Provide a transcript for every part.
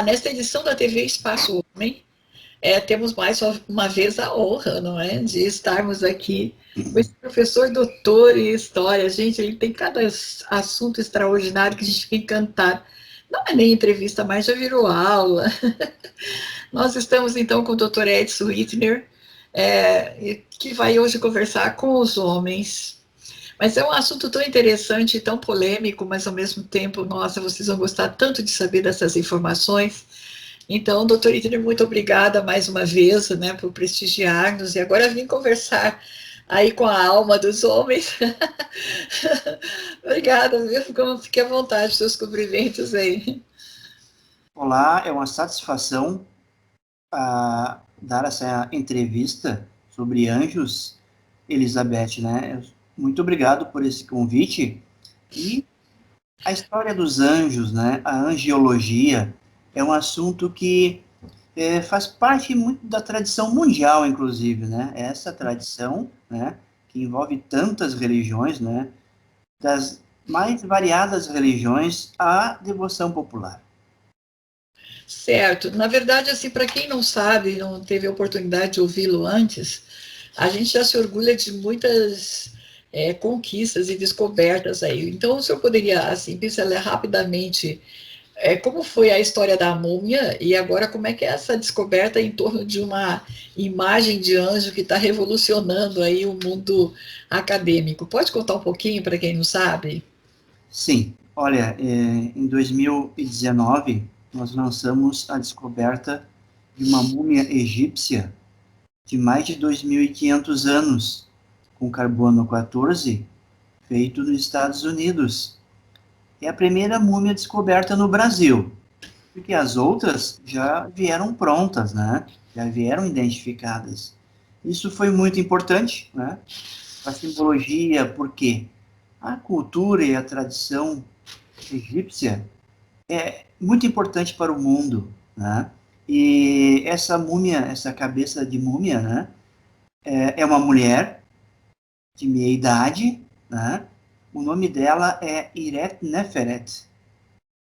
nesta edição da TV Espaço Homem, temos mais uma vez a honra, não é, de estarmos aqui com esse professor doutor em História. Gente, ele tem cada assunto extraordinário que a gente fica encantado. Não é nem entrevista, mas já virou aula. Nós estamos, então, com o Dr. Edson Wittner, que vai hoje conversar com os homens. Mas é um assunto tão interessante e tão polêmico, mas ao mesmo tempo, nossa, vocês vão gostar tanto de saber dessas informações. Então, doutor Wittner, muito obrigada mais uma vez, né, por prestigiar-nos. E agora vim conversar aí com a alma dos homens. Obrigada, viu? Fique à vontade, seus cumprimentos aí. Olá, é uma satisfação dar essa entrevista sobre anjos, Elizabeth, né? Muito obrigado por esse convite. E a história dos anjos, né? A angiologia é um assunto que faz parte muito da tradição mundial, inclusive, né? Essa tradição, né? Que envolve tantas religiões, né? Das mais variadas religiões à devoção popular. Certo. Na verdade, assim, para quem não sabe, não teve a oportunidade de ouvi-lo antes, a gente já se orgulha de muitas conquistas e descobertas aí. Então, o senhor poderia, assim, pincelar rapidamente como foi a história da múmia e agora como é que é essa descoberta em torno de uma imagem de anjo que está revolucionando aí o mundo acadêmico? Pode contar um pouquinho para quem não sabe? Sim, olha, em 2019, nós lançamos a descoberta de uma múmia egípcia de mais de 2.500 anos, com carbono 14, feito nos Estados Unidos. É a primeira múmia descoberta no Brasil, porque as outras já vieram prontas, né? Já vieram identificadas. Isso foi muito importante, né? A simbologia, porque a cultura e a tradição egípcia é muito importante para o mundo, né? E essa múmia, essa cabeça de múmia, né? É uma mulher de meia idade, né? O nome dela é Iret Neferet,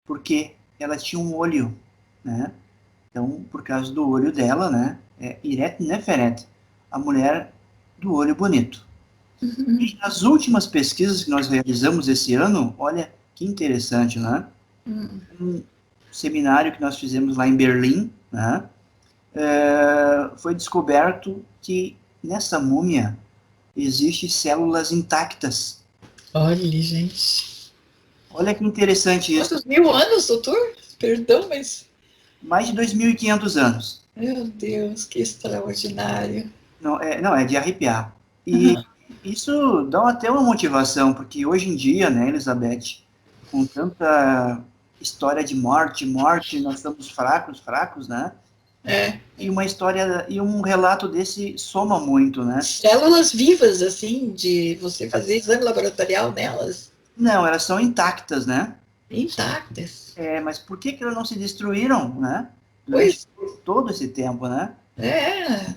porque ela tinha um olho, né? Então, por causa do olho dela, né? É Iret Neferet, a mulher do olho bonito. E as últimas pesquisas que nós realizamos esse ano, olha que interessante, né? Um seminário que nós fizemos lá em Berlim, né? Foi descoberto que nessa múmia existem células intactas. Olha, gente. Olha que interessante isso. Quantos mil anos, doutor? Perdão, mas... Mais de 2.500 anos. Meu Deus, que extraordinário. Não, é de arrepiar. E isso dá até uma motivação, porque hoje em dia, né, Elizabeth, com tanta história de morte, nós estamos fracos, né? E uma história, e um relato desse soma muito, né? Células vivas, assim, de você fazer exame laboratorial nelas? Não, elas são intactas, né? Intactas. Mas por que elas não se destruíram, né? Durante Pois todo esse tempo, né? é.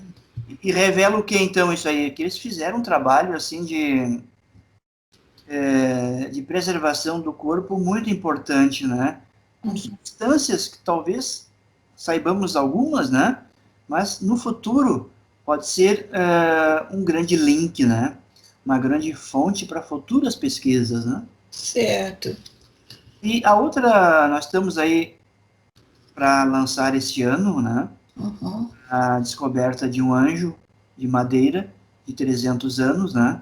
E revela o que, então, isso aí? Que eles fizeram um trabalho, assim, de preservação do corpo muito importante, né? Com substâncias que talvez saibamos algumas, né? Mas no futuro pode ser um grande link, né? Uma grande fonte para futuras pesquisas, né? Certo. E a outra, nós estamos aí para lançar este ano, né? A descoberta de um anjo de madeira de 300 anos, né?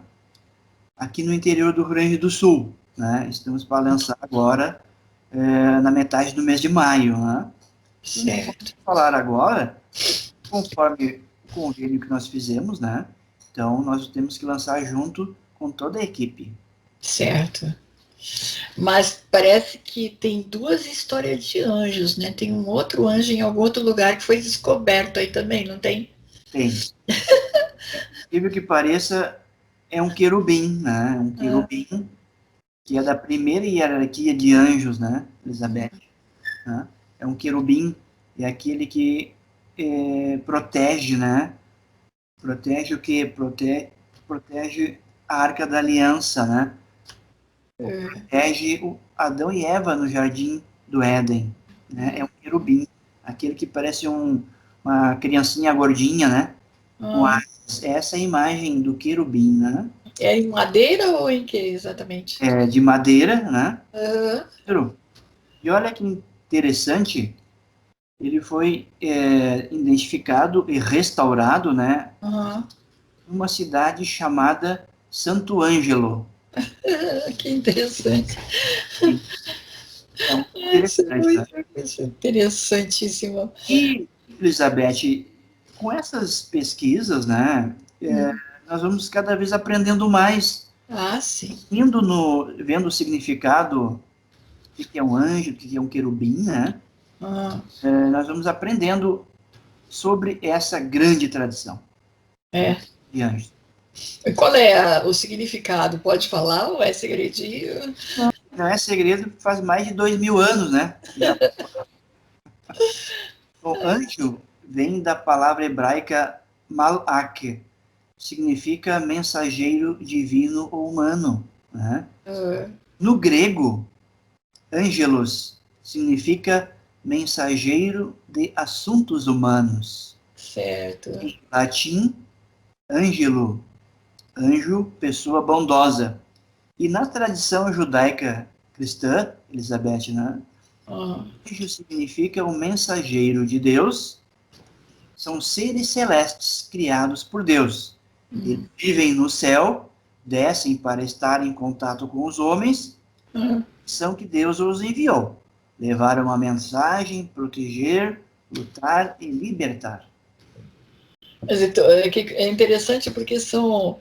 Aqui no interior do Rio Grande do Sul, né? Estamos para lançar agora na metade do mês de maio, né? Certo. Vou falar agora, conforme o convênio que nós fizemos, né? Então, nós temos que lançar junto com toda a equipe. Certo. Mas parece que tem duas histórias de anjos, né? Tem um outro anjo em algum outro lugar que foi descoberto aí também, não tem? Tem. Incrível que pareça, é um querubim, né? Um querubim que é da primeira hierarquia de anjos, né, Elizabeth? Né? É um querubim, é aquele que protege, né? Protege o quê? Protege a Arca da Aliança, né? Protege o Adão e Eva no Jardim do Éden, né? É um querubim. aquele que parece uma criancinha gordinha, né? Com asas. Essa é a imagem do querubim, né? É em madeira ou em que exatamente? De madeira, né? Aham. E olha que interessante, ele foi identificado e restaurado, né? Aham. Numa cidade chamada Santo Ângelo. Que interessante. Então, Isso é interessante, né? muito interessantíssimo. E, Elizabeth, com essas pesquisas, né, Hum. nós vamos cada vez aprendendo mais, Ah, sim. vendo o significado, o que é um anjo, o que é um querubim, né? Ah, Nós vamos aprendendo sobre essa grande tradição é. de anjos. E qual é o significado? Pode falar ou é segredinho? Não é segredo, faz mais de 2000 anos, né? O anjo vem da palavra hebraica malak, significa mensageiro divino ou humano, né? Ah, No grego, angelos significa mensageiro de assuntos humanos. certo. Em latim, angelo, anjo, pessoa bondosa. E na tradição judaica cristã, Elizabeth, né? Ah, Anjo significa um mensageiro de Deus, são seres celestes criados por Deus. Eles hum, vivem no céu, descem para estar em contato com os homens, ah. são que Deus os enviou. Levar uma mensagem, proteger, lutar e libertar. Mas então, é interessante porque são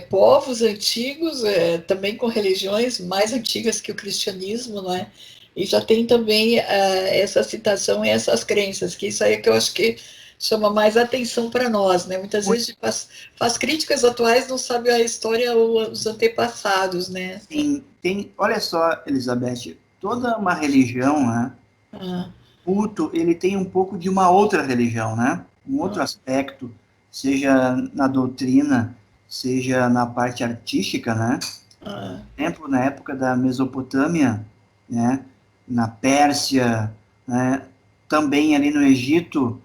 povos antigos, também com religiões mais antigas que o cristianismo, não é? E já tem também essa citação e essas crenças, que isso aí é que eu acho que chama mais atenção para nós, né? Muitas vezes a gente faz críticas atuais, não sabe a história ou os antepassados, né? Sim, olha só, Elizabeth, toda uma religião, né? Ah, Culto, ele tem um pouco de uma outra religião, né? Um outro ah, aspecto, seja na doutrina, seja na parte artística, né? ah, Por exemplo, na época da Mesopotâmia, né? Na Pérsia, né? Também ali no Egito,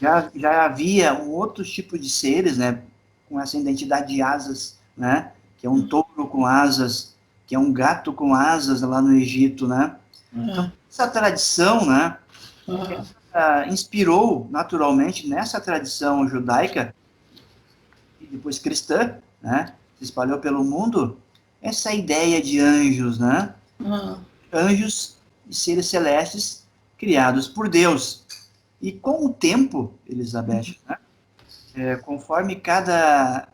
já havia um outro tipo de seres, né? Com essa identidade de asas, né? Que é um touro com asas, que é um gato com asas lá no Egito, né? Então, ah, essa tradição, né? ah, Inspirou naturalmente nessa tradição judaica e depois cristã, né? Se espalhou pelo mundo essa ideia de anjos, né? ah, Anjos e seres celestes criados por Deus. E com o tempo, Elizabeth, né? Conforme cada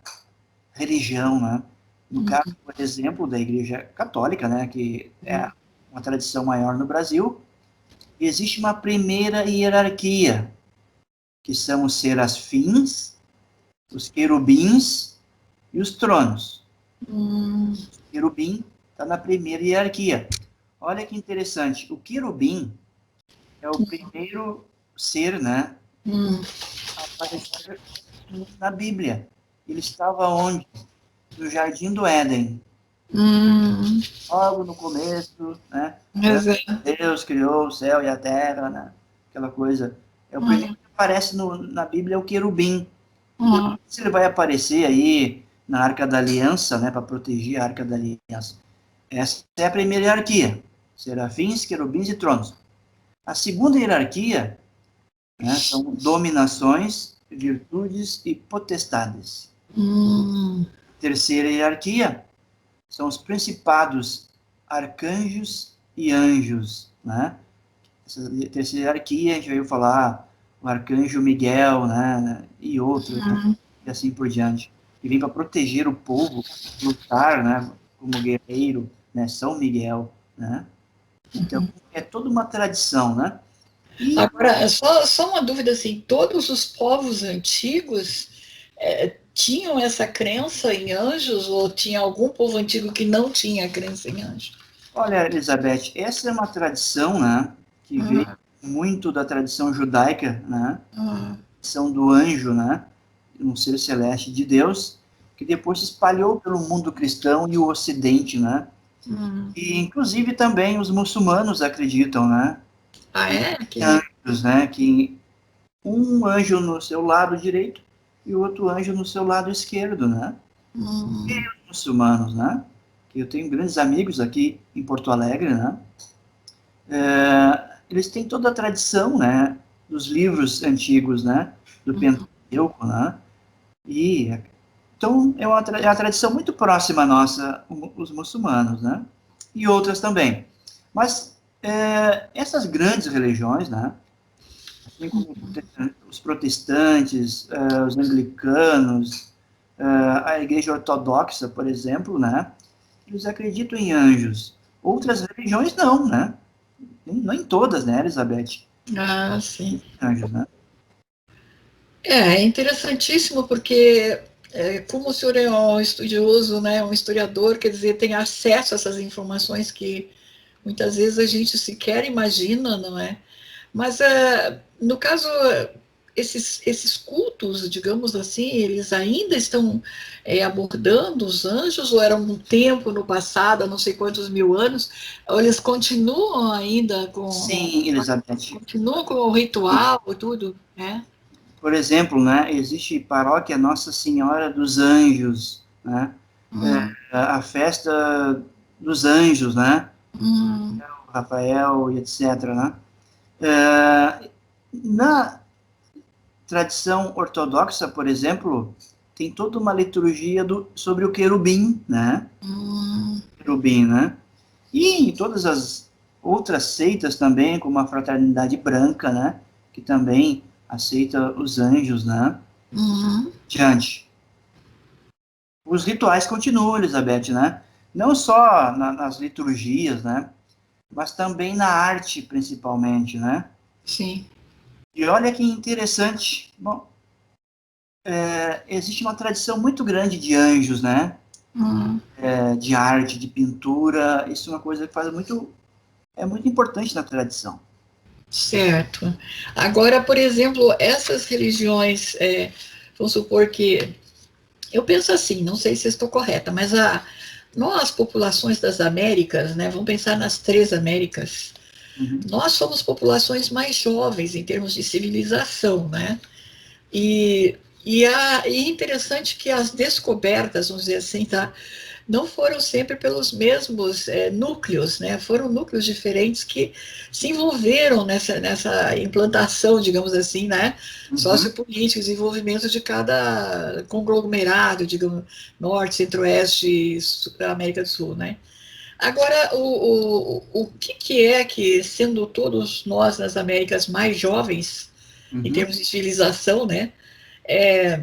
religião, né? No caso, por exemplo, da Igreja Católica, né? Que é uma tradição maior no Brasil, existe uma primeira hierarquia, que são os serafins, os querubins e os tronos. hum, O querubim está na primeira hierarquia. Olha que interessante, o querubim é o primeiro ser, né, hum, a aparecer na Bíblia. Ele estava onde? No Jardim do Éden. hum, Logo no começo, né, mas é, Deus criou o céu e a terra, né, aquela coisa. É o primeiro hum, que aparece na Bíblia, é o querubim. Depois hum, ele vai aparecer aí na Arca da Aliança, né, para proteger a Arca da Aliança. Essa é a primeira hierarquia: serafins, querubins e tronos. A segunda hierarquia, né, são dominações, virtudes e potestades. hum, A terceira hierarquia são os principados, arcanjos e anjos, né? Essa terceira hierarquia, a gente veio falar o arcanjo Miguel, né, e outros, né, hum. e assim por diante, que vem para proteger o povo, lutar, né, como guerreiro, né, São Miguel, né? Então, é toda uma tradição, né? E Agora, só uma dúvida assim, todos os povos antigos tinham essa crença em anjos ou tinha algum povo antigo que não tinha crença em anjos? olha, Elizabeth, essa é uma tradição, né, que veio Ah, muito da tradição judaica, né? ah, São do anjo, né? Um ser celeste de Deus, que depois se espalhou pelo mundo cristão e o Ocidente, né? hum. E inclusive também os muçulmanos acreditam, né? Ah, Que é? Que legal. né, que um anjo no seu lado direito e o outro anjo no seu lado esquerdo, né? E os muçulmanos, né? Que eu tenho grandes amigos aqui em Porto Alegre, né? Eles têm toda a tradição, né? Dos livros antigos, né? Do Pentateuco, né? E então é uma tradição muito próxima nossa, os muçulmanos, né? E outras também. Mas essas grandes religiões, né? Assim como os protestantes, os anglicanos, a Igreja Ortodoxa, por exemplo, né? Eles acreditam em anjos. Outras religiões não, né? Não em todas, né, Elizabeth? Ah, sim. Anjos, né? É interessantíssimo porque, como o senhor é um estudioso, né, um historiador, quer dizer, tem acesso a essas informações que muitas vezes a gente sequer imagina, não é? Mas, no caso, esses cultos, digamos assim, eles ainda estão abordando os anjos, ou era um tempo no passado, há não sei quantos mil anos, ou eles continuam ainda Sim, Elizabeth. continuam com o ritual e tudo, né? Por exemplo, né, existe paróquia Nossa Senhora dos Anjos, né? A festa dos anjos, né? Hum, Rafael e etc, né? É, na tradição ortodoxa, por exemplo, tem toda uma liturgia sobre o querubim, né? hum, Querubim, né? E em todas as outras seitas também, como a Fraternidade Branca, né? Que também aceita os anjos, né? hum, Diante. Os rituais continuam, Elizabeth, né? Não só nas liturgias, né? Mas também na arte, principalmente, né? sim. E olha que interessante. Bom, existe uma tradição muito grande de anjos, né? Hum. De arte, de pintura. Isso é uma coisa que é muito importante na tradição. Certo. Agora, por exemplo, essas religiões, vamos supor que, eu penso assim, não sei se estou correta, mas nós, populações das Américas, né, vamos pensar nas três Américas, Uhum. nós somos populações mais jovens em termos de civilização, né? E é interessante que as descobertas, vamos dizer assim, tá, não foram sempre pelos mesmos núcleos, né? Foram núcleos diferentes que se envolveram nessa implantação, digamos assim, né? Uhum. Sociopolítico, desenvolvimento de cada conglomerado, digamos, Norte, Centro-Oeste, América do Sul, né? Agora, o que é que, sendo todos nós nas Américas mais jovens, em Uhum. termos de civilização, né? É,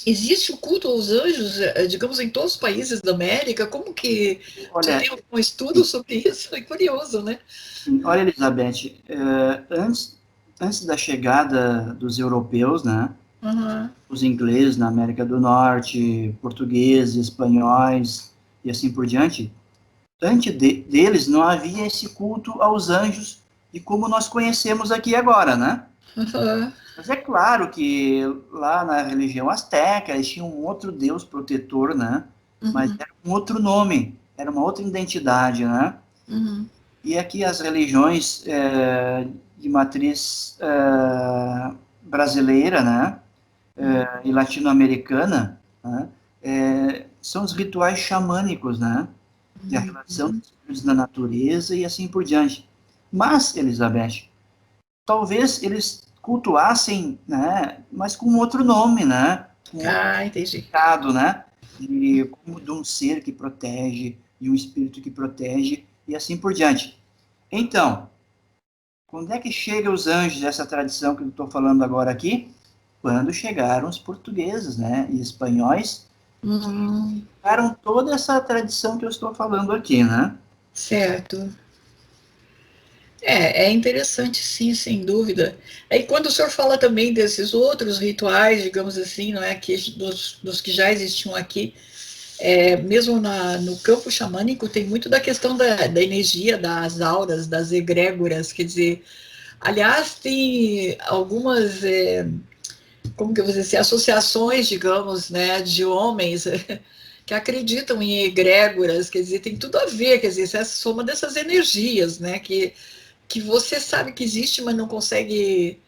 existe o culto aos anjos, digamos, em todos os países da América? Como que você Olha, tem algum estudo sobre isso? É curioso, né? sim, olha, Elizabeth, antes da chegada dos europeus, né? Uhum, Os ingleses na América do Norte, portugueses, espanhóis e assim por diante, deles não havia esse culto aos anjos de como nós conhecemos aqui agora, né? uhum, Mas é claro que lá na religião asteca eles tinham um outro deus protetor, né? Mas uhum, era um outro nome, era uma outra identidade, né? uhum, E aqui as religiões de matriz brasileira, né? E latino-americana, né? São os rituais xamânicos, né? De a relação uhum. dos espíritos da natureza e assim por diante. Mas, Elizabeth, talvez eles cultuassem, né? Mas com outro nome, né? Com outro Ah, entendi. significado, né? Como de um ser que protege, de um espírito que protege e assim por diante. Então, quando é que chegam os anjos, essa tradição que eu estou falando agora aqui? Quando chegaram os portugueses, né? E espanhóis, Uhum, chegaram toda essa tradição que eu estou falando aqui, né? certo. É interessante, sim, sem dúvida. E quando o senhor fala também desses outros rituais, digamos assim, não é, que, dos que já existiam aqui, mesmo no campo xamânico, tem muito da questão da energia, das auras, das egrégoras, quer dizer, aliás, tem algumas, como que eu vou dizer assim, associações, digamos, né, de homens que acreditam em egrégoras, quer dizer, tem tudo a ver, quer dizer, essa soma dessas energias, né, que que você sabe que existe, mas não consegue,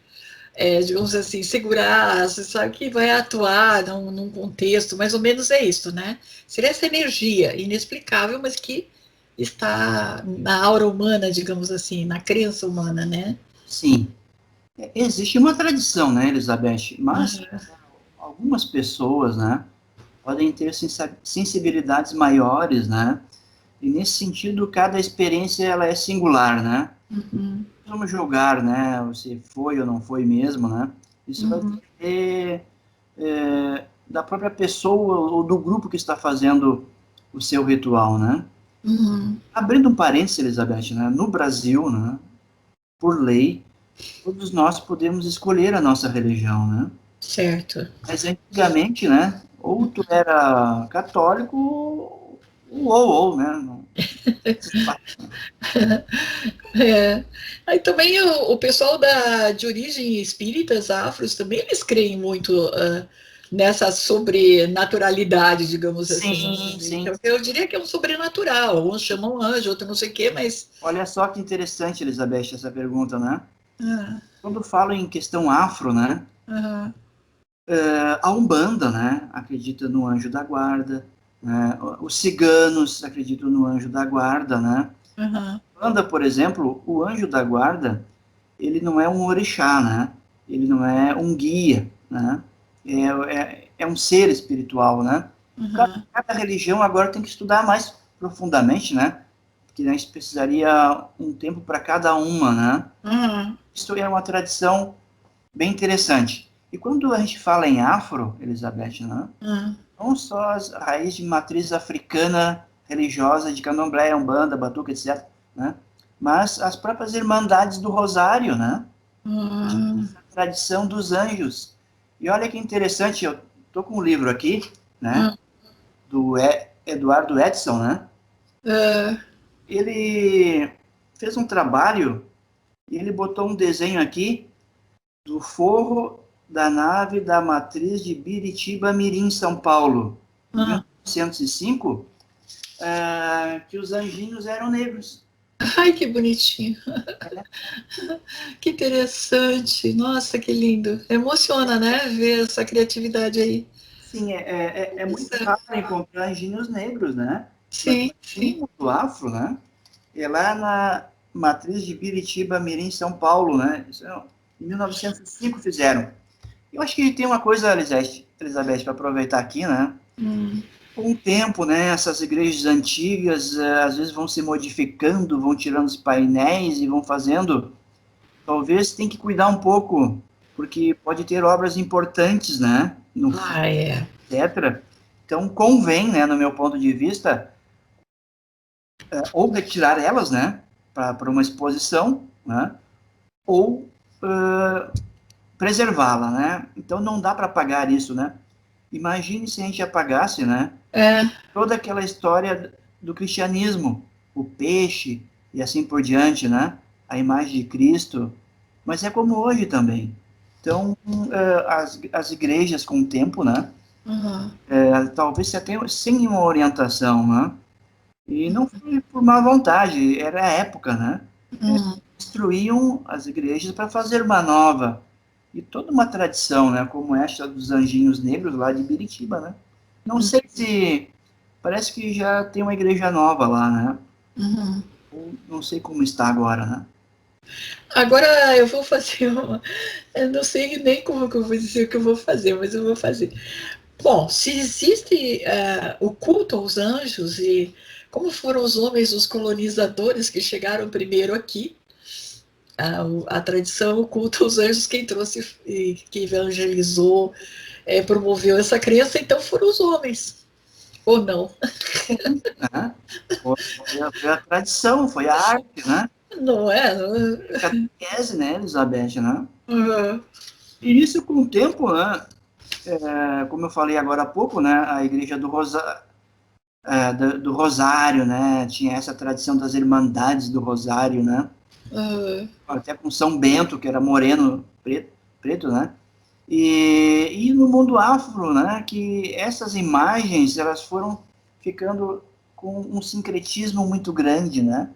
digamos assim, segurar, você sabe que vai atuar num contexto, mais ou menos é isso, né? Seria essa energia inexplicável, mas que está na aura humana, digamos assim, na crença humana, né? Sim. Existe uma tradição, né, Elizabeth? Mas Uhum. algumas pessoas, né, podem ter sensibilidades maiores, né? E nesse sentido, cada experiência ela é singular, né? Uhum. Vamos julgar, né? Se foi ou não foi mesmo, né? Isso vai Uhum. depender da própria pessoa ou do grupo que está fazendo o seu ritual, né? Uhum. Abrindo um parênteses, Elizabeth, né? No Brasil, né? Por lei, todos nós podemos escolher a nossa religião, né? Certo. Mas antigamente, né? Ou tu era católico ou, né? Não, É. Aí também o pessoal de origem espíritas, afros, também eles creem muito nessa sobrenaturalidade, digamos assim. sim, sim. Então, eu diria que é um sobrenatural. Uns chamam anjo, outro não sei o quê, mas. Olha só que interessante, Elizabeth, essa pergunta, né? Ah, Quando falo em questão afro, né? ah, A Umbanda, né? Acredita no anjo da guarda, né? Os ciganos acreditam no anjo da guarda, né? ah, Umbanda, por exemplo, o anjo da guarda, ele não é um orixá, né? Ele não é um guia, né? É um ser espiritual, né? ah, Cada religião agora tem que estudar mais profundamente, né? Porque a gente precisaria um tempo para cada uma, né? ah, Isso é uma tradição bem interessante. E quando a gente fala em afro, Elizabeth, né? ah, Não só as raízes de matriz africana religiosa de candomblé, umbanda, batuque, etc., né? Mas as próprias irmandades do rosário, né? ah, A tradição dos anjos. E olha que interessante, eu estou com um livro aqui, né? ah, Do Eduardo Edson, né? ah, Ele fez um trabalho e ele botou um desenho aqui do forro da nave da matriz de Biritiba Mirim, São Paulo, em ah. 1905, que os anjinhos eram negros. Ai, que bonitinho. Que interessante. Nossa, que lindo. Emociona, né? Ver essa criatividade aí. Sim, é muito raro encontrar anjinhos negros, né? Mas o Sim, sim. anjinho do afro, né? É lá na matriz de Biritiba Mirim, São Paulo, né? Isso em 1905 fizeram. Eu acho que tem uma coisa, Elizabeth, para aproveitar aqui, né? Hum. Com o tempo, né, essas igrejas antigas, às vezes vão se modificando, vão tirando os painéis e vão fazendo. Talvez tem que cuidar um pouco, porque pode ter obras importantes, né, no Ah, é. etc. Então convém, né, no meu ponto de vista, ou retirar elas, né, para uma exposição, né, ou preservá-la, né. Então não dá para apagar isso, né. Imagine se a gente apagasse, né, É. toda aquela história do cristianismo, o peixe e assim por diante, né? A imagem de Cristo, mas é como hoje também. Então, as igrejas com o tempo, né? Uhum. Talvez até sem uma orientação, né? E não foi por má vontade, era a época, né? Uhum. Destruíam as igrejas para fazer uma nova. E toda uma tradição, né? Como esta dos anjinhos negros lá de Biritiba, né? Não sei se parece que já tem uma igreja nova lá, né? Uhum. Não sei como está agora, né? Agora eu vou fazer uma. Eu não sei nem como que eu vou dizer o que eu vou fazer, mas eu vou fazer. Bom, se existe o culto aos anjos e como foram os homens, os colonizadores que chegaram primeiro aqui, a tradição, o culto aos anjos, quem trouxe e que evangelizou, promoveu essa crença, então foram os homens, ou não? Né? Foi a tradição, foi a arte, né? Não é? A catequese, né, Elizabeth, né? Uhum. E isso com o tempo, né? Como eu falei agora há pouco, né? A igreja do Rosário, né? Tinha essa tradição das irmandades do Rosário, né? Uhum. Até com São Bento, que era moreno, preto, né? E no mundo afro, né, que essas imagens elas foram ficando com um sincretismo muito grande, né?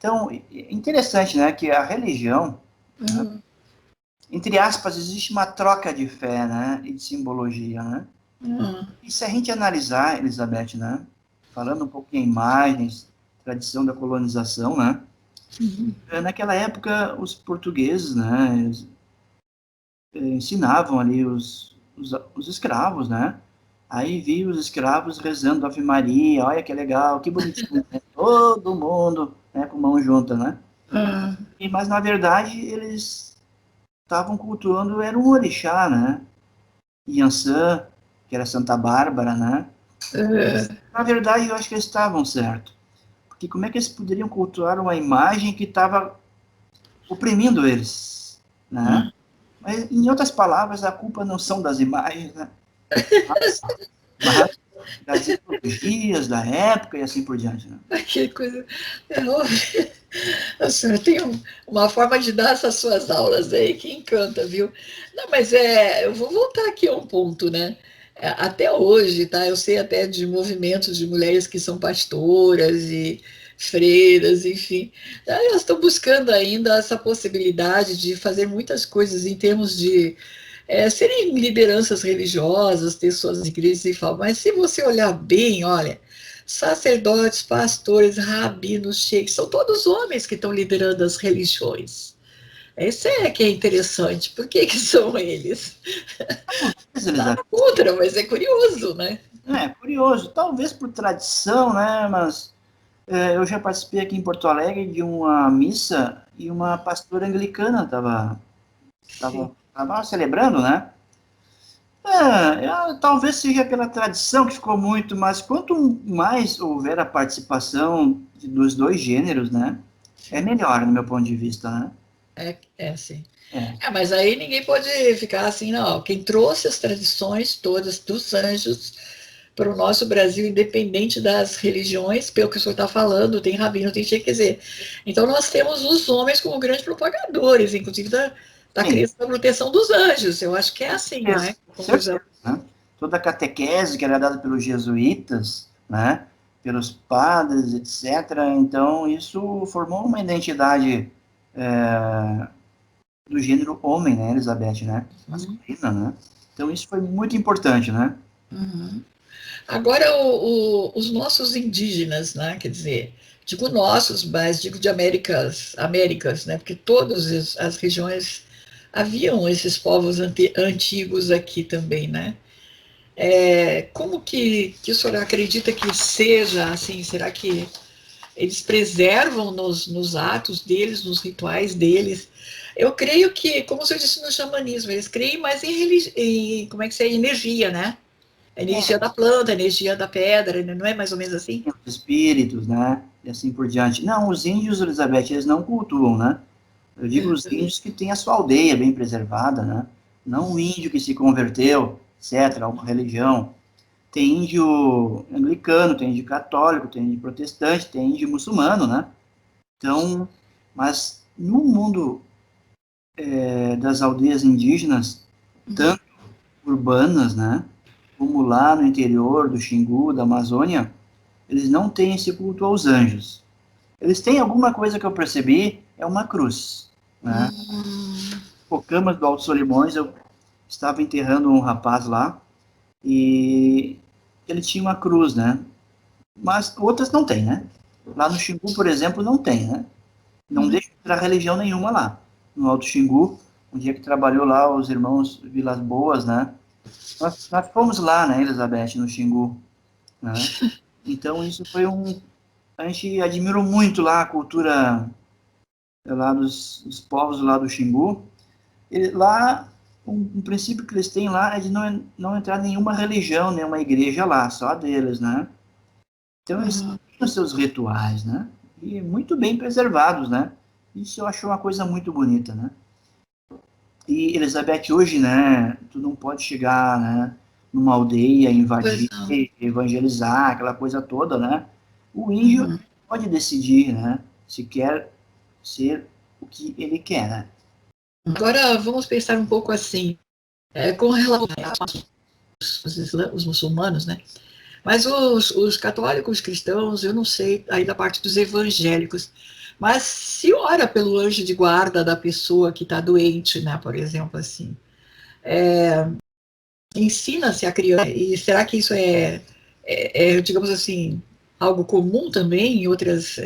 Então, interessante, né, que a religião, né, entre aspas, existe uma troca de fé, né, e de simbologia, né? E se a gente analisar, Elizabeth, né, falando um pouco em imagens, tradição da colonização, né, naquela época os portugueses, né, ensinavam ali os escravos, né, aí vi os escravos rezando Ave Maria, olha que legal, que bonitinho, né? Todo mundo, né, com mão junta, né, mas na verdade eles estavam cultuando, era um orixá, né, Iansã, que era Santa Bárbara, né, na verdade eu acho que eles estavam certos. Porque como é que eles poderiam cultuar uma imagem que estava oprimindo eles, né? Mas, em outras palavras, a culpa não são das imagens, né? Mas das ideologias da época e assim por diante, né? Que coisa. A senhora tem uma forma de dar essas suas aulas aí que encanta, viu? Não, mas eu vou voltar aqui a um ponto, né? Até hoje, tá? Eu sei até de movimentos de mulheres que são pastoras e freiras, enfim. Elas estão buscando ainda essa possibilidade de fazer muitas coisas em termos de serem lideranças religiosas, ter suas igrejas e tal. Mas se você olhar bem, olha, sacerdotes, pastores, rabinos, sheiks, são todos homens que estão liderando as religiões. Esse que é interessante. Por que, que são eles? Mas, Nada Elizabeth, contra, mas é curioso, né? curioso, talvez por tradição, né? Mas eu já participei aqui em Porto Alegre de uma missa e uma pastora anglicana estava celebrando, né? Talvez seja pela tradição que ficou muito, mas quanto mais houver a participação dos dois gêneros, né, é melhor, no meu ponto de vista, né? Sim. É, Mas aí ninguém pode ficar assim, não. Quem trouxe as tradições todas dos anjos para o nosso Brasil, independente das religiões, pelo que o senhor está falando, tem rabino, tem sheik, quer dizer. Então nós temos os homens como grandes propagadores, inclusive da sim, crença da proteção dos anjos. Eu acho que é assim, não é? certeza, né? Toda a catequese que era dada pelos jesuítas, né, pelos padres, etc. Então, isso formou uma identidade do gênero homem, né, Elizabeth, né? Masculina, né? Então, isso foi muito importante, né? Uhum. Agora, os nossos indígenas, né? Quer dizer, digo nossos, mas digo de Américas, né? Porque todas as regiões haviam esses povos antigos aqui também, né? Como que o senhor acredita que seja assim? Será que eles preservam nos atos deles, nos rituais deles? Eu creio que, como o senhor disse no xamanismo, eles creem mais como é que se é, energia, né? A energia da planta, a energia da pedra, né? Não é mais ou menos assim? Os espíritos, né? E assim por diante. Não, os índios, Elizabeth, eles não cultuam, né? Eu digo os índios que têm a sua aldeia bem preservada, né? Não o índio que se converteu, etc., a uma religião. Tem índio anglicano, tem índio católico, tem índio protestante, tem índio muçulmano, né? Então, mas no mundo das aldeias indígenas, tanto urbanas, né? Como lá no interior do Xingu, da Amazônia, eles não têm esse culto aos anjos. Eles têm alguma coisa que eu percebi, é uma cruz, né? Cocamas do Alto Solimões, eu estava enterrando um rapaz lá e ele tinha uma cruz, né? Mas outras não tem, né? Lá no Xingu, por exemplo, não tem, né? Não deixa entrar religião nenhuma lá. No Alto Xingu, um dia que trabalhou lá os irmãos Vilas Boas, né? Nós fomos lá, né, Elizabeth, no Xingu, né? Então isso foi a gente admirou muito lá a cultura lá dos povos lá do Xingu. Lá, um princípio que eles têm lá é de não entrar nenhuma religião, nenhuma igreja lá, só a deles, né? Então eles têm os seus rituais, né? E muito bem preservados, né? Isso eu acho uma coisa muito bonita, né? E, Elizabeth, hoje, né, tu não pode chegar, né, numa aldeia, Pois invadir, não. evangelizar, aquela coisa toda, né? O índio pode decidir, né, se quer ser o que ele quer, né? Agora vamos pensar um pouco assim, com relação os muçulmanos, né? Mas os católicos cristãos, eu não sei aí da parte dos evangélicos, mas se ora pelo anjo de guarda da pessoa que está doente, né, por exemplo, assim, ensina-se a criança, e será que isso digamos assim, algo comum também em outras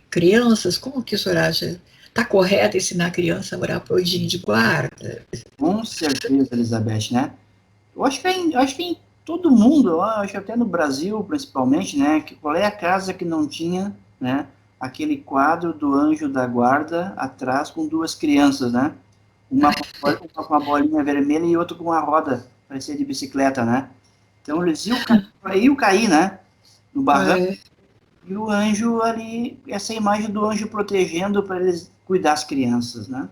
crianças? Como que o senhor acha? Está correto ensinar a criança a orar por anjinho de guarda? Com certeza, Elizabeth, né? Eu acho que em todo mundo, eu acho que até no Brasil, principalmente, né? Que qual é a casa que não tinha, né? Aquele quadro do anjo da guarda atrás com duas crianças, né? Uma com uma bolinha vermelha e outra com uma roda, parecia de bicicleta, né? Então eles iam cair, né? No barranco, É, e o anjo ali, essa imagem do anjo protegendo para eles cuidar das crianças, né?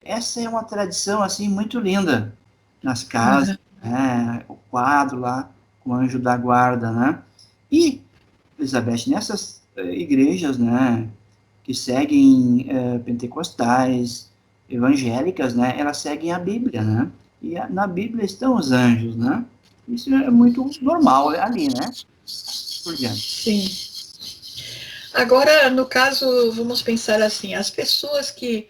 Essa é uma tradição, assim, muito linda nas casas, né? O quadro lá com o anjo da guarda, né? E, Elizabeth, nessas igrejas, né, que seguem pentecostais, evangélicas, né, elas seguem a Bíblia, né? E na Bíblia estão os anjos, né? Isso é muito normal ali, né? Por diante. sim. Agora, no caso, vamos pensar assim, as pessoas que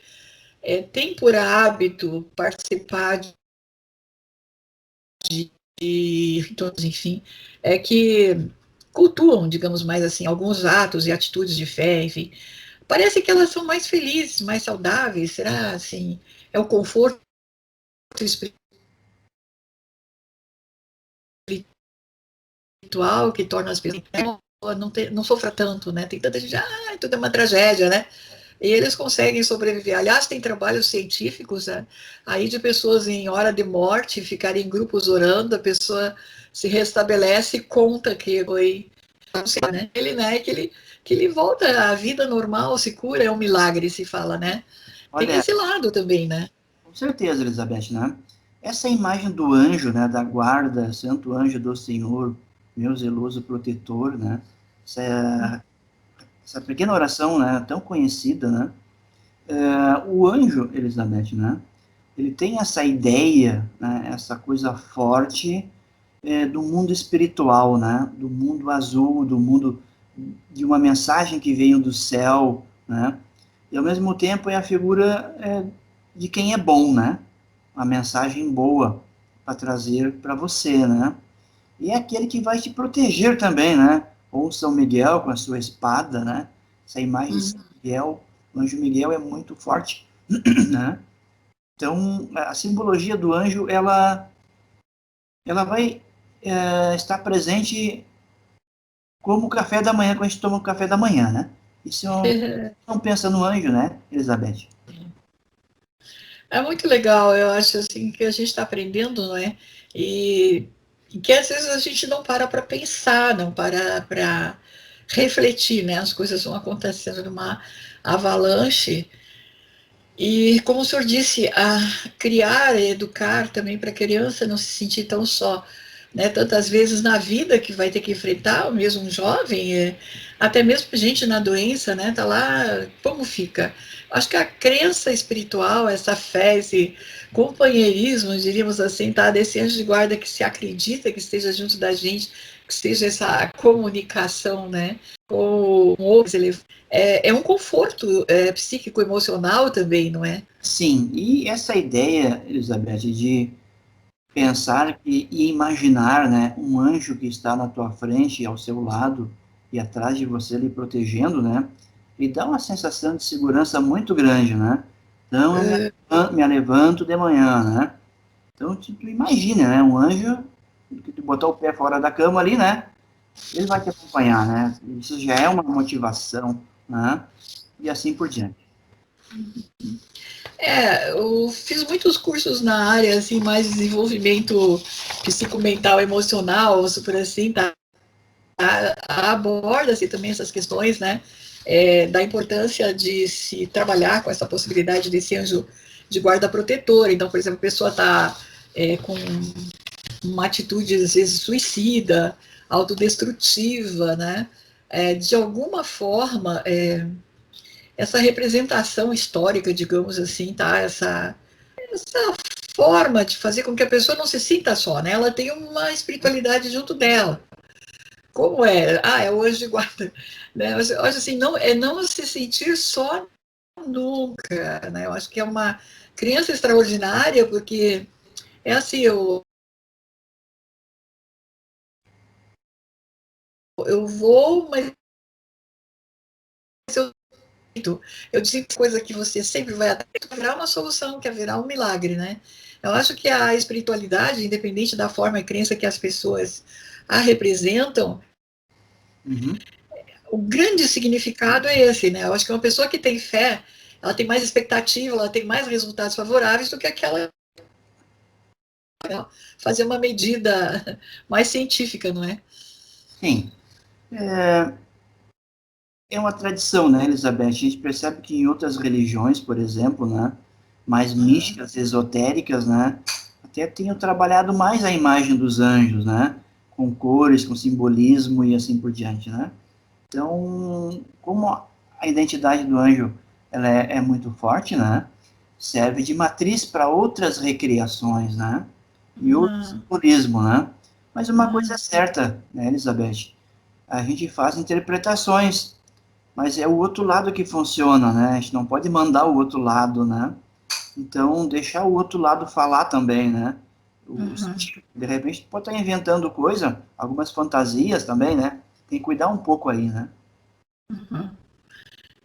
têm por hábito participar de ritos, enfim, que cultuam, digamos mais assim, alguns atos e atitudes de fé, enfim, parece que elas são mais felizes, mais saudáveis, será assim, é o conforto espiritual que torna as pessoas não sofra tanto, né? Tem tanta gente, tudo é uma tragédia, né? E eles conseguem sobreviver. Aliás, tem trabalhos científicos, né, aí de pessoas em hora de morte ficarem em grupos orando, a pessoa se restabelece e conta que foi, né? Que ele volta à vida normal, se cura, é um milagre, se fala, né? Tem Olha, esse lado também, né? com certeza, Elizabeth, né? Essa imagem do anjo, né, da guarda, santo anjo do Senhor, meu zeloso protetor, né? Essa pequena oração, né, tão conhecida, né? O anjo, Elizabeth, né? Ele tem essa ideia, né, essa coisa forte do mundo espiritual, né? Do mundo azul, do mundo de uma mensagem que veio do céu, né? E ao mesmo tempo é a figura de quem é bom, né? Uma mensagem boa para trazer para você, né? E é aquele que vai te proteger também, né? Ou São Miguel com a sua espada, né? Essa imagem de São Miguel, o anjo Miguel é muito forte, né? Então, a simbologia do anjo, ela vai estar presente como o café da manhã, quando a gente toma o café da manhã, né? Isso não pensa no anjo, né, Elizabeth? É muito legal, eu acho assim que a gente está aprendendo, não é? E que às vezes a gente não para pensar, não para refletir, né? As coisas vão acontecendo numa avalanche. E como o senhor disse, a criar e educar também para a criança não se sentir tão só, né? Tantas vezes na vida que vai ter que enfrentar, mesmo um jovem, até mesmo gente na doença, né? Tá lá, como fica? Acho que a crença espiritual, essa fé, esse companheirismo, diríamos assim, tá? Desse anjo de guarda que se acredita que esteja junto da gente, que seja essa comunicação, né? Com outros, é um conforto psíquico, emocional também, não é? Sim, e essa ideia, Elizabeth, de pensar e imaginar, né, um anjo que está na tua frente, ao seu lado e atrás de você, lhe protegendo, né, e dá uma sensação de segurança muito grande, né? Então, eu me levanto de manhã, né? Então, tu imagina, né, um anjo que tu botar o pé fora da cama ali, né? Ele vai te acompanhar, né? Isso já é uma motivação, né? E assim por diante. Eu fiz muitos cursos na área, assim, mais desenvolvimento psicomental, emocional, super assim, tá? Aborda-se também essas questões, né? Da importância de se trabalhar com essa possibilidade desse anjo de guarda protetor. Então, por exemplo, a pessoa está com uma atitude, às vezes, suicida, autodestrutiva, né? De alguma forma, essa representação histórica, digamos assim, tá? Essa forma de fazer com que a pessoa não se sinta só, né? Ela tem uma espiritualidade junto dela. Como é? Ah, é o anjo de guarda. Né? Eu acho assim, não, é não se sentir só nunca. Né? Eu acho que é uma criança extraordinária, porque é assim, eu vou, mas eu disse coisa que você sempre vai até virar uma solução, que é virar um milagre, né? Eu acho que a espiritualidade, independente da forma e crença que as pessoas a representam, Uhum. o grande significado é esse, né? Eu acho que uma pessoa que tem fé, ela tem mais expectativa, ela tem mais resultados favoráveis do que aquela fazer uma medida mais científica, não é? Sim. É uma tradição, né, Elizabeth? A gente percebe que em outras religiões, por exemplo, né, mais místicas, esotéricas, né, até tenham trabalhado mais a imagem dos anjos, né, com cores, com simbolismo e assim por diante, né? Então, como a identidade do anjo ela é muito forte, né, serve de matriz para outras recriações, né, e outro Uhum. simbolismo, né? Mas uma coisa Uhum. é certa, né, Elizabeth? A gente faz interpretações, mas é o outro lado que funciona, né? A gente não pode mandar o outro lado, né? Então, deixar o outro lado falar também, né? Uhum. De repente, pode estar inventando coisa, algumas fantasias também, né? Tem que cuidar um pouco aí, né? Uhum.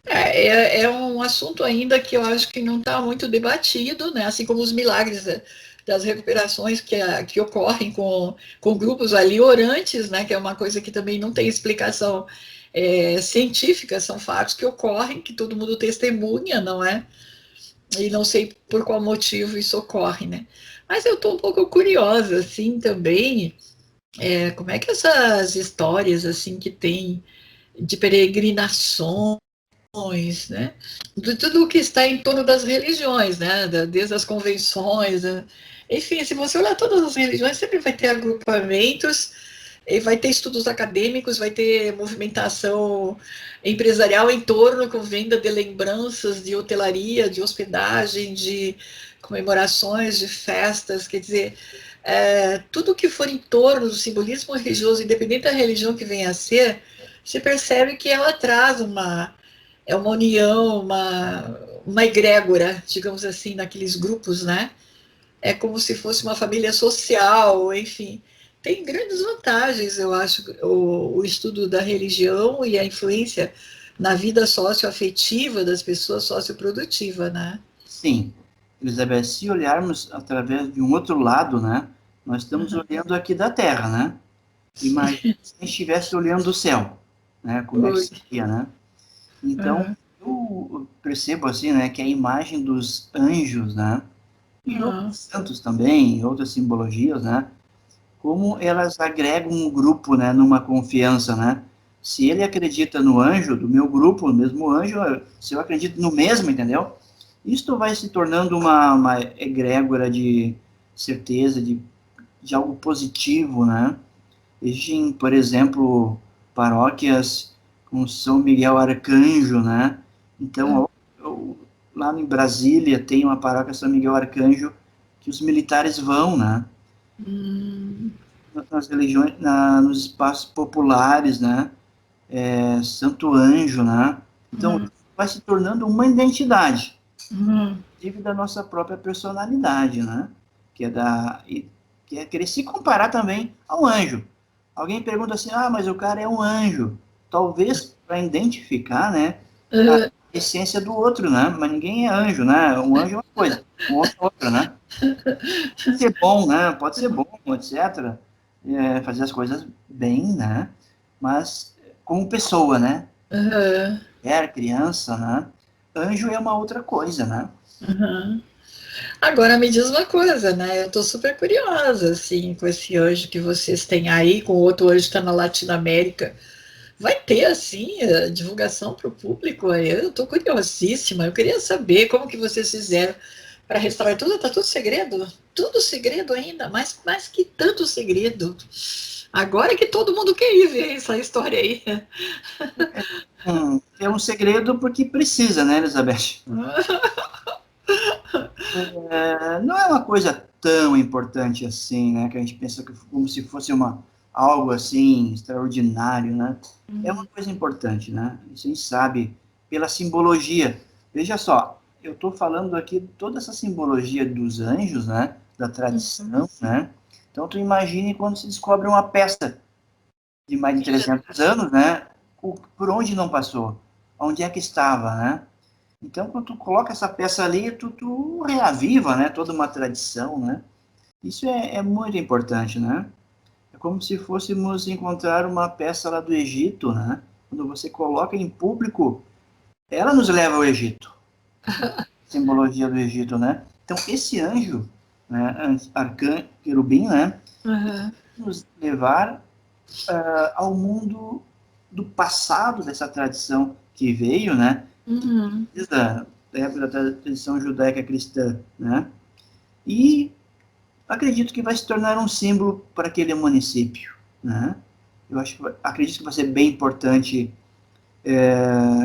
É um assunto ainda que eu acho que não está muito debatido, né? Assim como os milagres das recuperações que ocorrem com grupos ali orantes, né? Que é uma coisa que também não tem explicação científica, são fatos que ocorrem, que todo mundo testemunha, não é? E não sei por qual motivo isso ocorre, né? Mas eu estou um pouco curiosa, assim, também, como é que essas histórias, assim, que tem de peregrinações, né? De tudo o que está em torno das religiões, né? Desde as convenções, né? Enfim, se você olhar todas as religiões, sempre vai ter agrupamentos, e vai ter estudos acadêmicos, vai ter movimentação empresarial em torno com venda de lembranças de hotelaria, de hospedagem, de comemorações, de festas, quer dizer, tudo que for em torno do simbolismo religioso, independente da religião que venha a ser, você percebe que ela traz uma união, uma egrégora, digamos assim, naqueles grupos, né? É como se fosse uma família social, enfim. Tem grandes vantagens, eu acho, o estudo da religião e a influência na vida socioafetiva das pessoas, socioprodutiva, né? Sim, Elizabeth, se olharmos através de um outro lado, né? Nós estamos Uhum. olhando aqui da Terra, né? Imagina se a gente estivesse olhando o céu, né? Como é que Oi. seria, né? Então, Uhum. eu percebo assim, né, que a imagem dos anjos, né, e Uhum. outros santos também, outras simbologias, né, como elas agregam um grupo, né, numa confiança, né? Se ele acredita no anjo do meu grupo, no mesmo anjo, se eu acredito no mesmo, entendeu? Isto vai se tornando uma egrégora de certeza, de algo positivo, né? Existem, por exemplo, paróquias com São Miguel Arcanjo, né? Uhum. Então, lá em Brasília tem uma paróquia São Miguel Arcanjo que os militares vão, né? Uhum. Nas religiões, nos espaços populares, né? Santo Anjo, né? Então, Uhum. vai se tornando uma identidade, Uhum. inclusive da nossa própria personalidade, né? Que é que é querer se comparar também ao anjo. Alguém pergunta assim, ah, mas o cara é um anjo. Talvez para identificar, né, a Uhum. essência do outro, né? Mas ninguém é anjo, né? Um anjo é uma coisa, um homem é outra, né? Pode ser bom, né? Pode ser bom, etc. Fazer as coisas bem, né? Mas como pessoa, né? Uhum. Criança, né? Anjo é uma outra coisa, né? Uhum. Agora me diz uma coisa, né? Eu estou super curiosa, assim, com esse anjo que vocês têm aí, com o outro anjo que está na Latinoamérica. Vai ter, assim, divulgação para o público? Eu estou curiosíssima. Eu queria saber como que vocês fizeram para restaurar tudo. Está tudo segredo? Tudo segredo ainda, mas que tanto segredo. Agora que todo mundo quer ir ver essa história aí. É um segredo porque precisa, né, Elizabeth? Não é uma coisa tão importante assim, né? Que a gente pensa que como se fosse algo assim extraordinário, né? É uma coisa importante, né? Isso a gente sabe pela simbologia. Veja só, eu estou falando aqui toda essa simbologia dos anjos, né? Da tradição, né? Então, tu imagine quando se descobre uma peça de mais de 300 anos, né? Por onde não passou? Onde é que estava, né? Então, quando tu coloca essa peça ali, tu reaviva, né? Toda uma tradição, né? Isso é muito importante, né? É como se fôssemos encontrar uma peça lá do Egito, né? Quando você coloca em público, ela nos leva ao Egito. Simbologia do Egito, né? Então, esse anjo, né, arcanjo, querubim, né? Uhum. Nos levar ao mundo do passado dessa tradição que veio, né? Uhum. Desde a época da tradição judaica cristã, né? E acredito que vai se tornar um símbolo para aquele município, né? Eu acredito que vai ser bem importante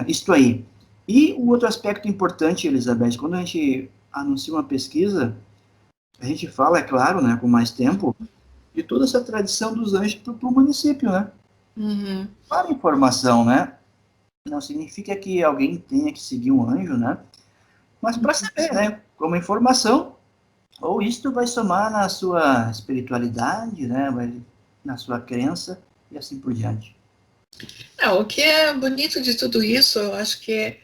isto aí. E o outro aspecto importante, Elizabeth, quando a gente anuncia uma pesquisa, a gente fala, é claro, né, com mais tempo, de toda essa tradição dos anjos para o município, né? Uhum. Para informação, né? Não significa que alguém tenha que seguir um anjo, né? Mas para saber, né? Como informação, ou isto vai somar na sua espiritualidade, né? Na sua crença e assim por diante. Não, o que é bonito de tudo isso, eu acho que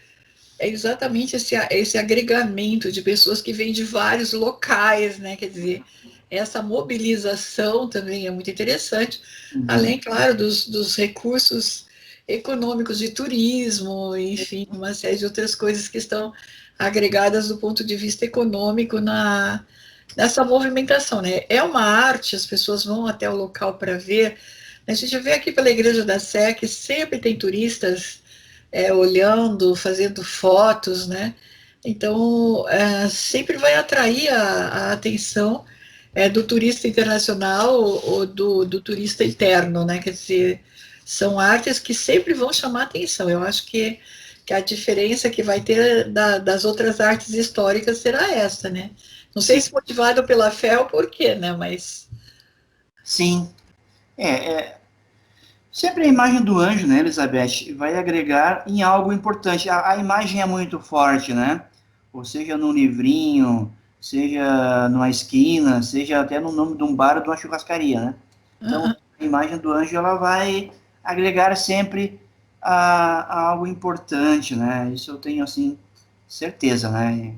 é exatamente esse agregamento de pessoas que vêm de vários locais, né? Quer dizer, essa mobilização também é muito interessante, Uhum. além, claro, dos recursos econômicos de turismo, enfim, uma série de outras coisas que estão agregadas do ponto de vista econômico nessa movimentação, né? É uma arte, as pessoas vão até o local para ver. A gente vê aqui pela Igreja da Sé que sempre tem turistas olhando, fazendo fotos, né? Então, sempre vai atrair a atenção do turista internacional ou do turista interno, né? Quer dizer, são artes que sempre vão chamar atenção. Eu acho que a diferença que vai ter das outras artes históricas será essa, né? Não sei Sim, se motivado pela fé ou por quê, né? Mas. sim. Sempre a imagem do anjo, né, Elizabeth, vai agregar em algo importante. A imagem é muito forte, né? Ou seja, num livrinho, seja numa esquina, seja até no nome de um bar ou de uma churrascaria, né? Então, a imagem do anjo, ela vai agregar sempre a algo importante, né? Isso eu tenho, assim, certeza, né?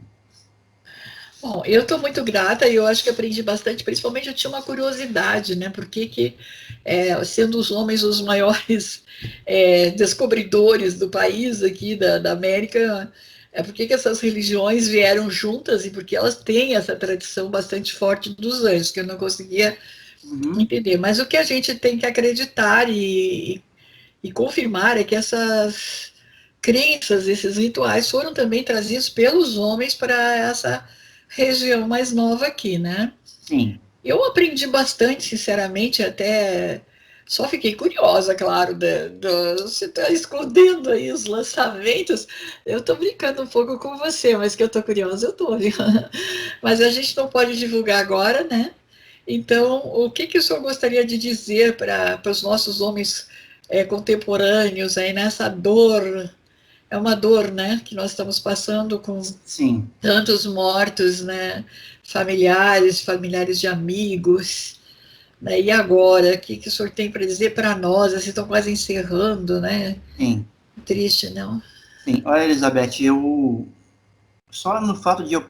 Bom, eu estou muito grata e eu acho que aprendi bastante, principalmente eu tinha uma curiosidade, né? Por que sendo os homens os maiores descobridores do país aqui, da América, por que essas religiões vieram juntas e por que elas têm essa tradição bastante forte dos anjos, que eu não conseguia Uhum. entender. Mas o que a gente tem que acreditar e confirmar é que essas crenças, esses rituais foram também trazidos pelos homens para essa região mais nova aqui, né? Sim. Eu aprendi bastante, sinceramente, até só fiquei curiosa, claro, você está escondendo aí os lançamentos. Eu estou brincando um pouco com você, mas que eu estou curiosa, eu estou. Mas a gente não pode divulgar agora, né? Então, o que o senhor gostaria de dizer para os nossos homens contemporâneos aí nessa dor? É uma dor, né, que nós estamos passando com Sim. tantos mortos, né, familiares de amigos, né, e agora, o que o senhor tem para dizer para nós? Vocês estão quase encerrando, né? Sim. Triste, não? Sim. Olha, Elizabeth, eu só no fato de eu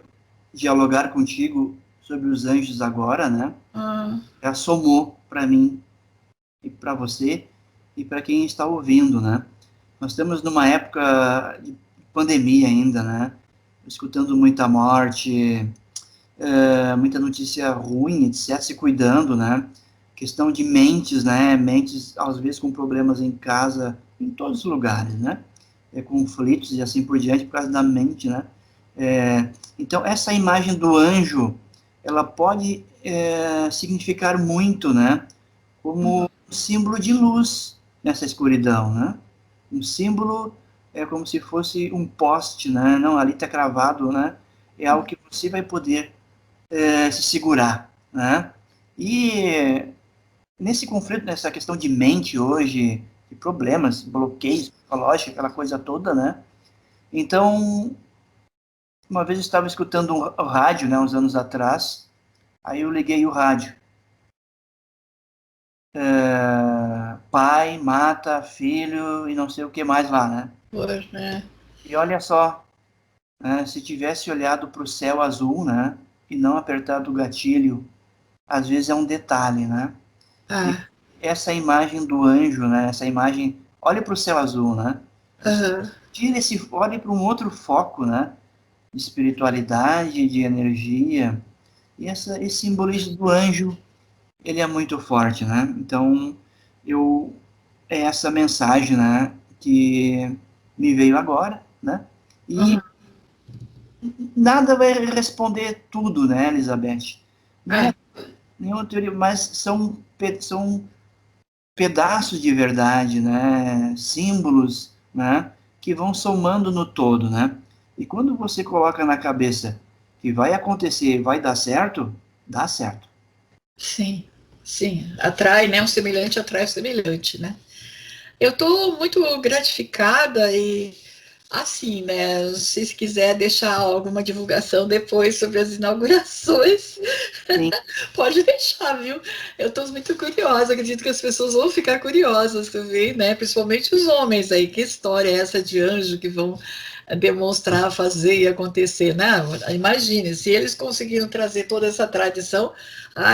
dialogar contigo sobre os anjos agora, né? Ah, Já somou para mim e para você e para quem está ouvindo, né? Nós estamos numa época de pandemia ainda, né? Escutando muita morte, muita notícia ruim, etc., se cuidando, né? Questão de mentes, né? Mentes, às vezes, com problemas em casa, em todos os lugares, né? Conflitos e assim por diante, por causa da mente, né? Então, essa imagem do anjo, ela pode significar muito, né? Como um símbolo de luz nessa escuridão, né? Um símbolo é como se fosse um poste, né? Não, ali está cravado, né? É algo que você vai poder se segurar, né? E nesse conflito, nessa questão de mente hoje, de problemas, bloqueios psicológicos, aquela coisa toda, né? Então, uma vez eu estava escutando um rádio, né, uns anos atrás, aí eu liguei o rádio. Pai mata filho e não sei o que mais lá, né? né? E olha só, né, se tivesse olhado para o céu azul, né, e não apertado o gatilho, às vezes é um detalhe, né? E Ah, essa imagem do anjo, né, essa imagem, olha para o céu azul, né? Tira esse, olhe para um outro foco, né? De espiritualidade, de energia. E esse simbolismo do anjo, ele é muito forte, né? Então, é essa mensagem, né, que me veio agora, né? E uhum. nada vai responder tudo, né, Elizabeth? Não é Ah, nenhuma teoria, mas são pedaços de verdade, né? Símbolos, né? Que vão somando no todo, né? E quando você coloca na cabeça que vai acontecer, vai dar certo, dá certo. sim, sim. Atrai, né? Um semelhante atrai o semelhante, né? Eu estou muito gratificada e assim, né? Se quiser deixar alguma divulgação depois sobre as inaugurações, Sim, pode deixar, viu? Eu estou muito curiosa, acredito que as pessoas vão ficar curiosas também, né? Principalmente os homens aí. Que história é essa de anjo que vão demonstrar, fazer e acontecer, né? Imagine, se eles conseguiram trazer toda essa tradição,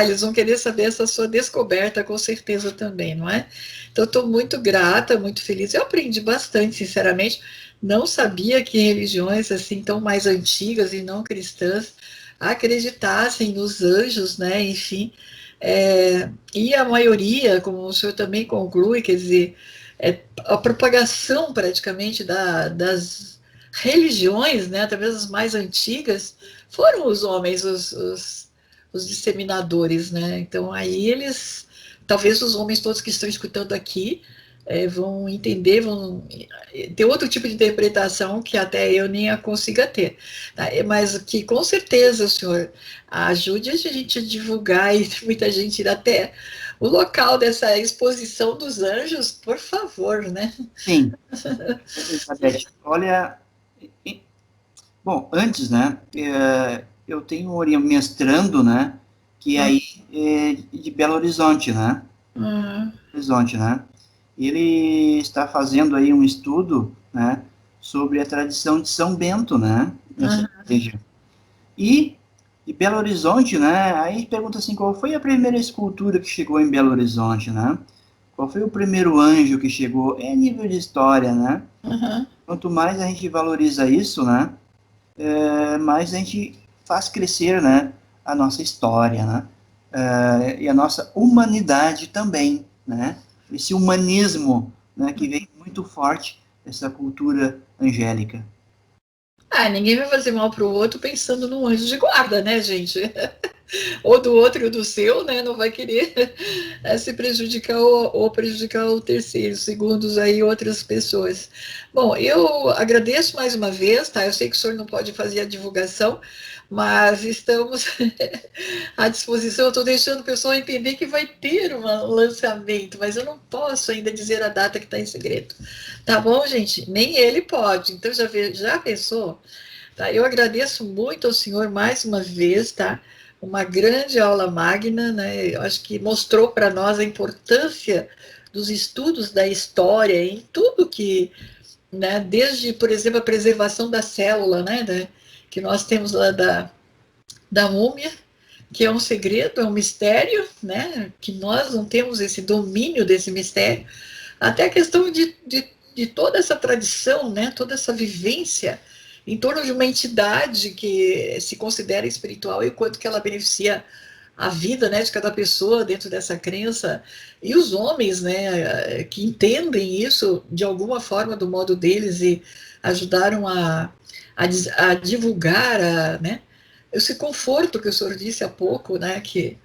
eles vão querer saber essa sua descoberta, com certeza também, não é? Então, estou muito grata, muito feliz. Eu aprendi bastante, sinceramente. Não sabia que religiões assim tão mais antigas e não cristãs acreditassem nos anjos, né? Enfim, e a maioria, como o senhor também conclui, quer dizer, a propagação praticamente das religiões, né, talvez as mais antigas, foram os homens os disseminadores, né? Então aí eles, talvez os homens todos que estão escutando aqui vão entender, vão ter outro tipo de interpretação que até eu nem a consiga ter. Tá? Mas que com certeza o senhor ajude a gente a divulgar e muita gente ir até o local dessa exposição dos anjos, por favor, né? sim, Elizabeth. Olha, bom, antes, né, eu tenho mestrando, né, que é aí de Belo Horizonte, né? Uhum, Horizonte, né? Ele está fazendo aí um estudo, né, sobre a tradição de São Bento, né, nessa uhum. igreja. E Belo Horizonte, né, aí pergunta assim, qual foi a primeira escultura que chegou em Belo Horizonte, né? Qual foi o primeiro anjo que chegou? É nível de história, né? Uhum. Quanto mais a gente valoriza isso, né, mais a gente faz crescer, né, a nossa história, né? E a nossa humanidade também, né? Esse humanismo, né, que vem muito forte dessa cultura angélica. Ninguém vai fazer mal para o outro pensando num anjo de guarda, né, gente? Ou do outro ou do seu, né? Não vai querer se prejudicar ou prejudicar o terceiro, segundo aí outras pessoas. Bom, eu agradeço mais uma vez, tá? Eu sei que o senhor não pode fazer a divulgação, mas estamos à disposição. Eu estou deixando o pessoal entender que vai ter um lançamento, mas eu não posso ainda dizer a data que está em segredo. Tá bom, gente? Nem ele pode. Então já pensou? Tá? Eu agradeço muito ao senhor mais uma vez, tá? Uma grande aula magna, né? Eu acho que mostrou para nós a importância dos estudos da história em tudo que, né? Desde, por exemplo, a preservação da célula, né? Que nós temos lá da múmia, que é um segredo, é um mistério, né? Que nós não temos esse domínio desse mistério, até a questão de toda essa tradição, né? Toda essa vivência em torno de uma entidade que se considera espiritual e o quanto que ela beneficia a vida, né, de cada pessoa dentro dessa crença, e os homens, né, que entendem isso de alguma forma do modo deles e ajudaram a divulgar, né, esse conforto que o senhor disse há pouco, né, que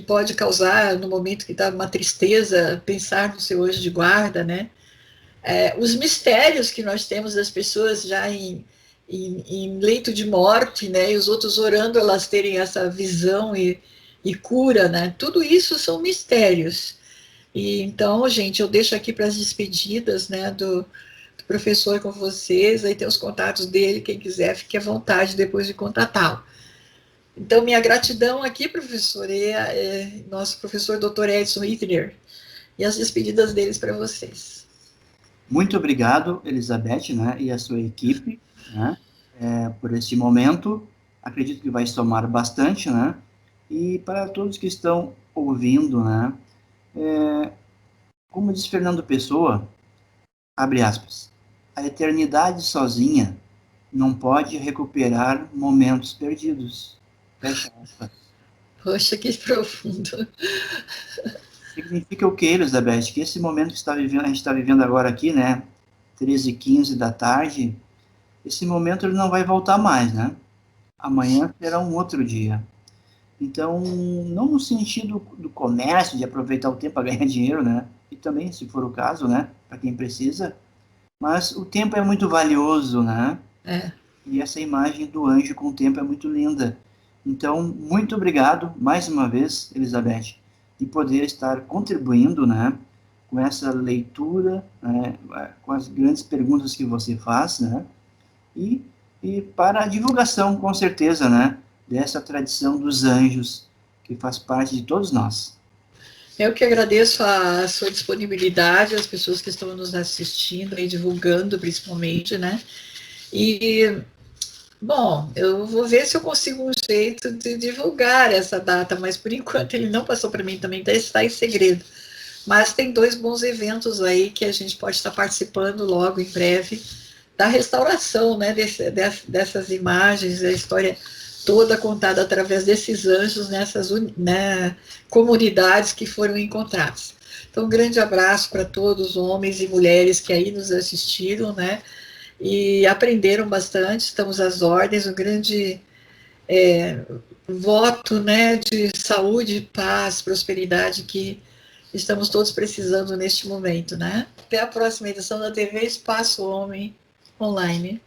pode causar no momento que está uma tristeza pensar no seu anjo de guarda, né, os mistérios que nós temos das pessoas já em leito de morte, né, e os outros orando elas terem essa visão e cura, né? Tudo isso são mistérios. E então, gente, eu deixo aqui para as despedidas, né, do professor com vocês, aí tem os contatos dele, quem quiser, fique à vontade depois de contatá-lo. Então, minha gratidão aqui, professor, é nosso professor Dr. Edson Hitler, e as despedidas deles para vocês. Muito obrigado, Elizabeth, né, e a sua equipe, né, por esse momento. Acredito que vai somar bastante, né, e para todos que estão ouvindo, né, como diz Fernando Pessoa, abre aspas, a eternidade sozinha não pode recuperar momentos perdidos. Fecha aspas. Poxa, que profundo. Significa o que, Elizabeth? Que esse momento que a gente está vivendo agora aqui, né, 13h15 da tarde, esse momento ele não vai voltar mais, né? Amanhã será um outro dia. Então, não no sentido do comércio, de aproveitar o tempo para ganhar dinheiro, né? E também, se for o caso, né, para quem precisa, mas o tempo é muito valioso, né? É. E essa imagem do anjo com o tempo é muito linda. Então, muito obrigado, mais uma vez, Elizabeth, de poder estar contribuindo, né, com essa leitura, né, com as grandes perguntas que você faz, né, e, e para a divulgação, com certeza, né, dessa tradição dos anjos, que faz parte de todos nós. Eu que agradeço a sua disponibilidade, as pessoas que estão nos assistindo e divulgando, principalmente, né? E, bom, eu vou ver se eu consigo um jeito de divulgar essa data, mas por enquanto ele não passou para mim também, está em segredo. Mas tem 2 bons eventos aí que a gente pode estar participando logo em breve, da restauração, né, dessas imagens, a história toda contada através desses anjos nessas, né, comunidades que foram encontradas. Então, um grande abraço para todos, homens e mulheres que aí nos assistiram, né, e aprenderam bastante, estamos às ordens, um grande voto, né, de saúde, paz, prosperidade que estamos todos precisando neste momento, né. Até a próxima edição da TV Espaço Homem Online.